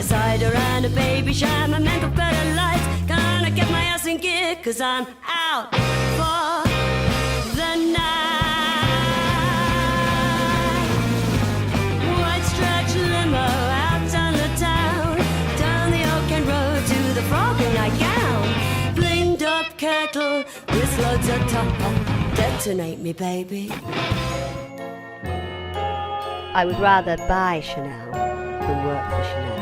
cider and a baby sham, a mental bed of lights. Gonna get my ass in gear, cause I'm out for the night. White stretch limo out on the town, down the Oak End Road to the frog in nightgown. Blinged up kettle with loads of top, detonate me, baby. I would rather buy Chanel than work for Chanel.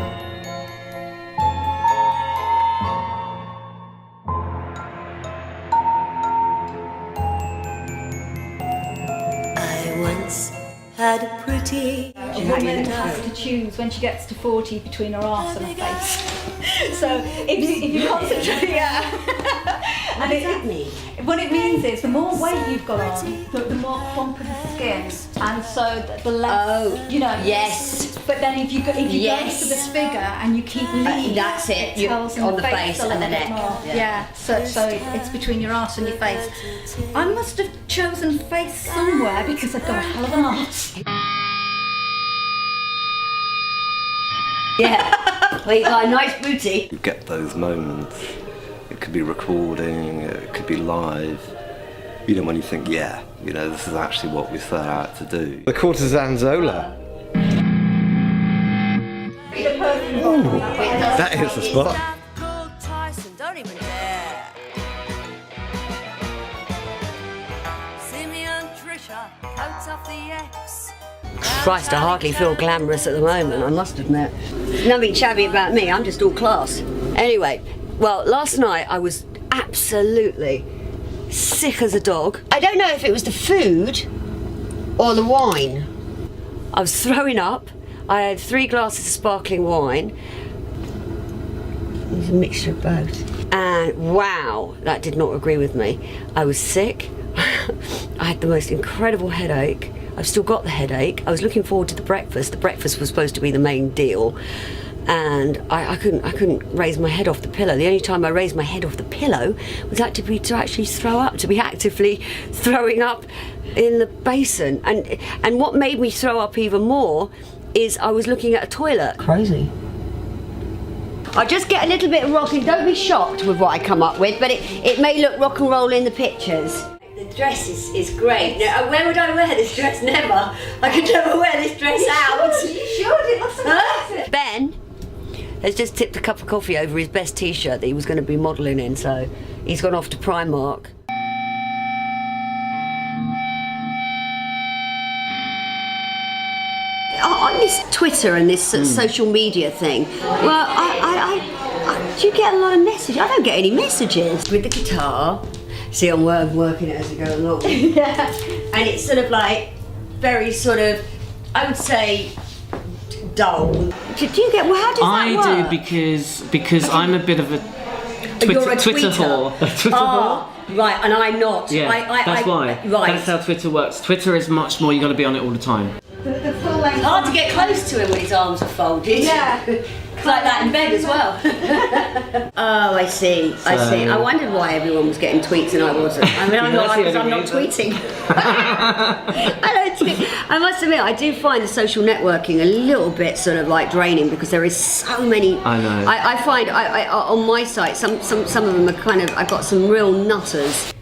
I once had a pretty A woman has to choose when she gets to 40 between her arse and her face. So if you concentrate, yeah. What does that mean? What it means is the more weight you've got on, the more plumper the skin, and so the less, you know. Yes. But then if you go for this figure and you keep lean, that's it. It On tells the face and the neck. Yeah. So it's between your arse and your face. I must have chosen face somewhere because I've got a hell of an arse. Yeah. Well, you got a nice booty. You get those moments. It could be recording, it could be live. You know, when you think, yeah, you know, this is actually what we set out to do. The Courtesan Zola. Ooh, that is the spot. Don't even dare. Simeon Trisha, coats off the X. Christ, I hardly feel glamorous at the moment, I must admit. Nothing shabby about me, I'm just all class. Anyway, well, last night I was absolutely sick as a dog. I don't know if it was the food or the wine. I was throwing up. I had 3 glasses of sparkling wine. It was a mixture of both. And wow, that did not agree with me. I was sick. I had the most incredible headache. I've still got the headache. I was looking forward to the breakfast. The breakfast was supposed to be the main deal. And I couldn't raise my head off the pillow. The only time I raised my head off the pillow was actually to actually throw up, to be actively throwing up in the basin. And what made me throw up even more is I was looking at a toilet. Crazy. I just get a little bit of rocking. Don't be shocked with what I come up with, but it may look rock and roll in the pictures. The dress is great. Now, where would I wear this dress? Never. I could never wear this dress out. You should. It looks amazing. Ben has just tipped a cup of coffee over his best t-shirt that he was going to be modelling in, so he's gone off to Primark. On this Twitter and this social media thing, well, I do you get a lot of messages? I don't get any messages. With the guitar, see, I'm working it as I go along. Yeah. And it's sort of like very sort of, I would say, dull. Do you get? Well, how does that work? I do because I'm a bit of a You're a Twitter tweeter. whore. Right, and I'm not. Yeah, that's why. Right. That's how Twitter works. Twitter is much more. You got to be on it all the time. The full length. Hard to get close to him when his arms are folded. Yeah. It's like that in bed as well. Oh, I see. I see. I wondered why everyone was getting tweets and I wasn't. I mean, I'm not because I'm not tweeting. I don't tweet. I must admit, I do find the social networking a little bit sort of like draining because there is so many. I know. I find I on my site some of them are kind of. I've got some real nutters.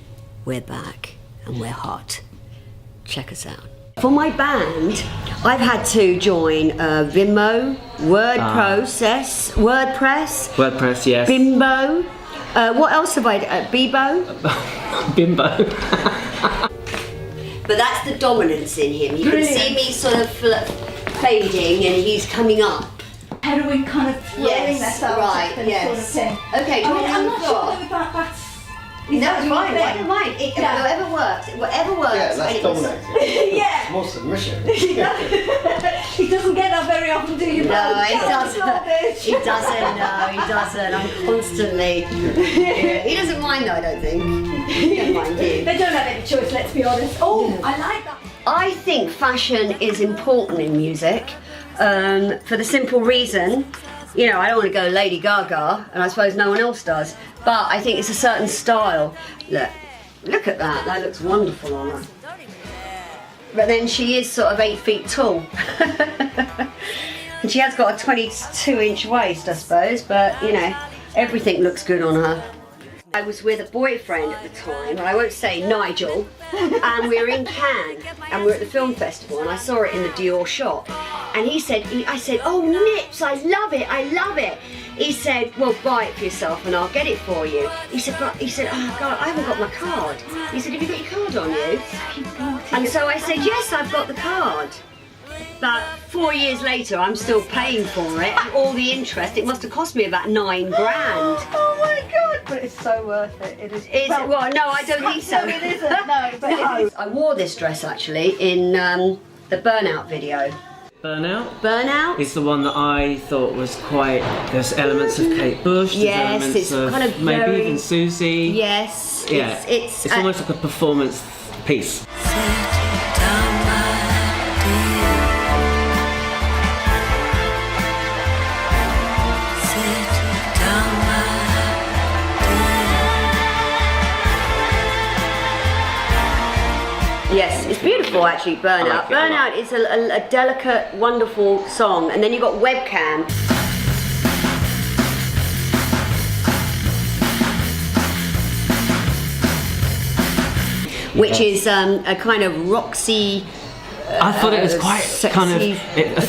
We're back and we're hot. Check us out. For my band, I've had to join Vimeo, WordPress, yes. Bimbo. What else have I? Bebo. Bimbo. But that's the dominance in him. You can see me sort of fading, and he's coming up. Heroin kind of throwing themselves right, up and yes. sort of thing. Okay, do you want I'm to not sure that that's. No, it's fine. I don't mind. Whatever works. Whatever works. Yeah, that's dominating. Yeah. It's more submission. He doesn't get that very often, do you? No, he doesn't. He doesn't. No, he doesn't. I'm constantly. Yeah. He doesn't mind, though. I don't think. He doesn't mind you. They don't have any choice. Let's be honest. Oh, I like that. I think fashion is important in music, for the simple reason. You know, I don't want to go Lady Gaga, and I suppose no one else does. But I think it's a certain style. Look at that. That looks wonderful on her. But then she is sort of 8 feet tall. And she has got a 22-inch waist, I suppose, but you know, everything looks good on her. I was with a boyfriend at the time, and I won't say Nigel, and we were in Cannes, and we were at the film festival, and I saw it in the Dior shop, and I said, oh Nips, I love it, I love it. He said, well, buy it for yourself and I'll get it for you. He said, oh God, I haven't got my card. He said, have you got your card on you? And so I said, yes, I've got the card. But 4 years later, I'm still paying for it, and all the interest. It must have cost me about £9 grand. Oh my God! But it's so worth it. It is. Well, no, I don't think so. No, it isn't. No, but No. it is. I wore this dress actually in the Burnout video. Burnout Burnout? is the one that I thought was quite. There's elements of Kate Bush. There's Yes, elements it's of kind of maybe very- even Susie. Yes. Yeah. It's almost like a performance piece. Yes, it's beautiful actually, Burnout. I like it a lot. Burnout is a delicate, wonderful song. And then you've got Webcam. Which is a kind of Roxy, I thought it was quite kind of sexy, a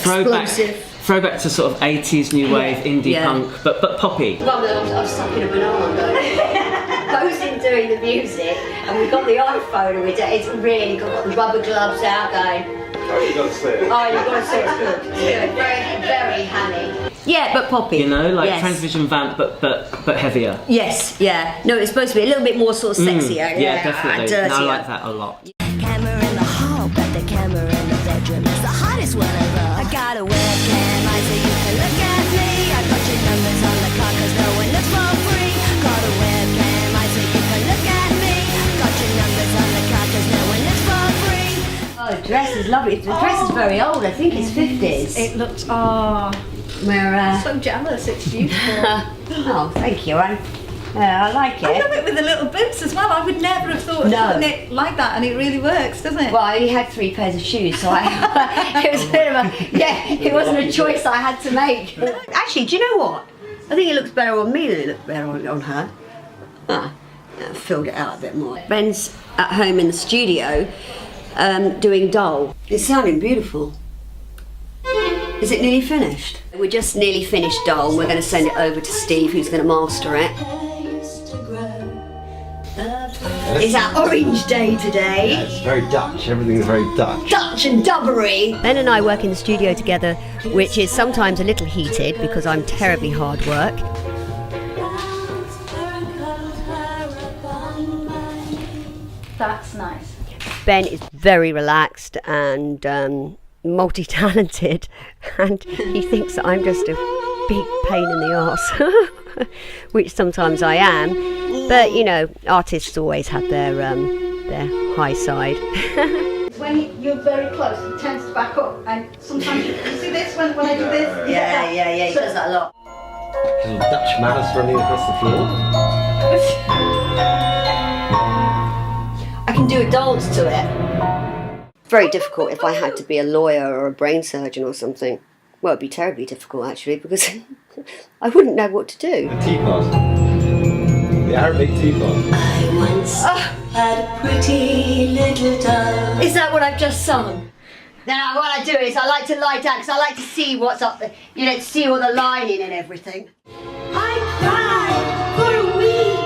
throwback to sort of 80s new wave indie Yeah. punk, but poppy. Well, I was stuck in a banana though. Posing doing the music, and we got the iPhone, and it's really got the rubber gloves out going. Oh, you got to see it. Oh, you've got to say it's good. It's good. Very, very hammy. Yeah, but poppy. You know, like yes. Transvision Vamp, but heavier. Yes, yeah. No, it's supposed to be a little bit more sort of sexier. Yeah, definitely. Dirtier. No, I like that a lot. Camera in the hall, but the camera in the bedroom is the hottest one of all. I got a webcam, I so you can look at me. I got your numbers on the car, cause no one looks for free. Got a webcam, I so you can look at me. Got your numbers on the car, cause no one looks for free. Oh, the dress is lovely. The dress is very old. I think it's 50s. It looks. Where, So jealous. It's beautiful. oh, thank you. I like I love it. it with the little boots as well. I would never have thought of No. putting it like that, and it really works, doesn't it? Well, I only had 3 pairs of shoes, so it was a bit of a, it wasn't a choice I had to make. Actually, do you know what? I think it looks better on me than it looked better on her. I filled it out a bit more. Ben's at home in the studio doing Doll. It's sounding beautiful. Is it nearly finished? We're just nearly finished Doll, and we're going to send it over to Steve, who's going to master it. It's our orange day today. Yeah, it's very Dutch. Everything's very Dutch. Dutch and dubbery. Ben and I work in the studio together, which is sometimes a little heated because I'm terribly hard work. That's nice. Ben is very relaxed and multi-talented, and he thinks that I'm just a big pain in the arse, which sometimes I am. But you know, artists always have their high side. When you're very close, it tends to back up, and sometimes you see this when I do this. Yeah. He does that a lot. Little Dutch mouse running across the floor. I can do a dance to it. Very difficult if I had to be a lawyer or a brain surgeon or something. Well, it'd be terribly difficult actually, because I wouldn't know what to do. The teapot. The Arabic teapot. I once had a pretty little doll. Is that what I've just sung? Then what I do is I like to lie down because I like to see what's up there, you know, to see all the lining and everything. I cried for a week,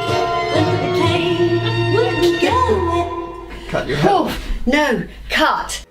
but the pain wouldn't go away. Cut your head. Oh, no, cut.